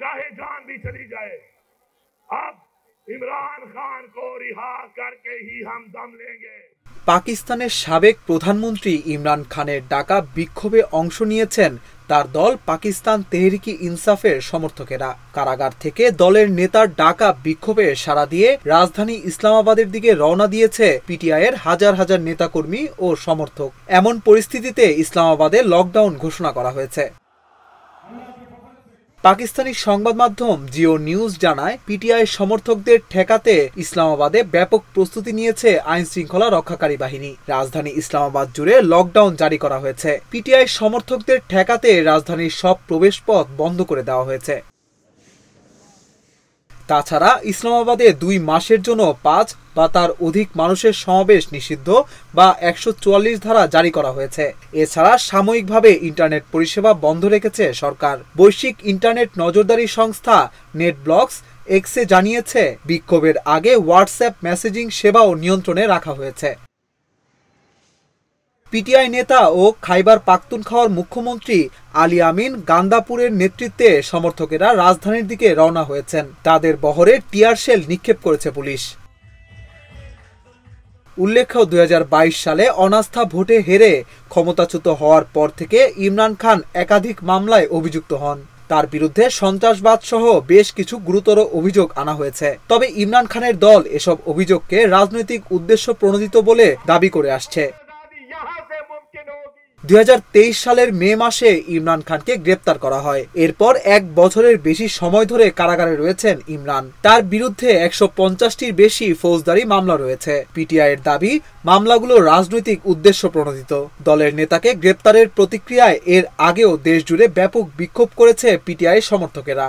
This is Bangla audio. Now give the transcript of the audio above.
चाहे जान भी चली जाए, अब इमरान खान को रिहा करके ही हम दम लेंगे। পাকিস্তানের সাবেক প্রধানমন্ত্রী ইমরান খানের ডাকা বিক্ষোভে অংশ নিয়েছেন তার দল পাকিস্তান তেহরিকি ইনসাফের সমর্থকেরা। কারাগার থেকে দলের নেতার ডাকা বিক্ষোভে সাড়া দিয়ে রাজধানী ইসলামাবাদের দিকে রওনা দিয়েছে পিটিআইয়ের হাজার হাজার নেতাকর্মী ও সমর্থক। এমন পরিস্থিতিতে ইসলামাবাদে লকডাউন ঘোষণা করা হয়েছে। পাকিস্তানি সংবাদ মাধ্যম জিও নিউজ জানায়, পিটিআই সমর্থকদের ঠেকাতে ইসলামাবাদে ব্যাপক প্রস্তুতি নিয়েছে আইন শৃঙ্খলা রক্ষাকারী বাহিনী। রাজধানী ইসলামাবাদ জুড়ে লকডাউন জারি করা হয়েছে। পিটিআই সমর্থকদের ঠেকাতে রাজধানীর সব প্রবেশপথ বন্ধ করে দেওয়া হয়েছে। তাছাড়া ইসলামাবাদে 2 মাসের জন্য 5 বা তার অধিক মানুষের সমাবেশ নিষিদ্ধ বা 144 ধারা জারি করা হয়েছে। এছাড়া সাময়িকভাবে ইন্টারনেট পরিষেবা বন্ধ রেখেছে সরকার। বৈশ্বিক ইন্টারনেট নজরদারি সংস্থা নেটব্লকস এক্সে জানিয়েছে, বিক্ষোভের আগে হোয়াটসঅ্যাপ মেসেজিং সেবাও নিয়ন্ত্রণে রাখা হয়েছে। পিটিআই নেতা ও খাইবার পাখতুনখাওয়ার মুখ্যমন্ত্রী আলী আমিন গান্দাপুরের নেতৃত্বে সমর্থকেরা রাজধানীর দিকে রওনা হয়েছেন। তাদের বহরে টিয়ার শেল নিক্ষেপ করেছে পুলিশ। উল্লেখ্য, 2022 সালে অনাস্থা ভোটে হেরে ক্ষমতাচ্যুত হওয়ার পর থেকে ইমরান খান একাধিক মামলায় অভিযুক্ত হন। তার বিরুদ্ধে সন্ত্রাসবাদ সহ বেশ কিছু গুরুতর অভিযোগ আনা হয়েছে। তবে ইমরান খানের দল এসব অভিযোগকে রাজনৈতিক উদ্দেশ্য প্রণোদিত বলে দাবি করে আসছে। 2023 সালের মে মাসে ইমরান খানকে গ্রেপ্তার করা হয়। এরপর 1 বছরের বেশি সময় ধরে কারাগারে রয়েছেন ইমরান। তার বিরুদ্ধে 150টির বেশি ফৌজদারি মামলা রয়েছে। পিটিআইয়ের দাবি, মামলাগুলো রাজনৈতিক উদ্দেশ্য প্রণোদিত। দলের নেতাকে গ্রেপ্তারের প্রতিক্রিয়ায় এর আগেও দেশজুড়ে ব্যাপক বিক্ষোভ করেছে পিটিআই সমর্থকেরা।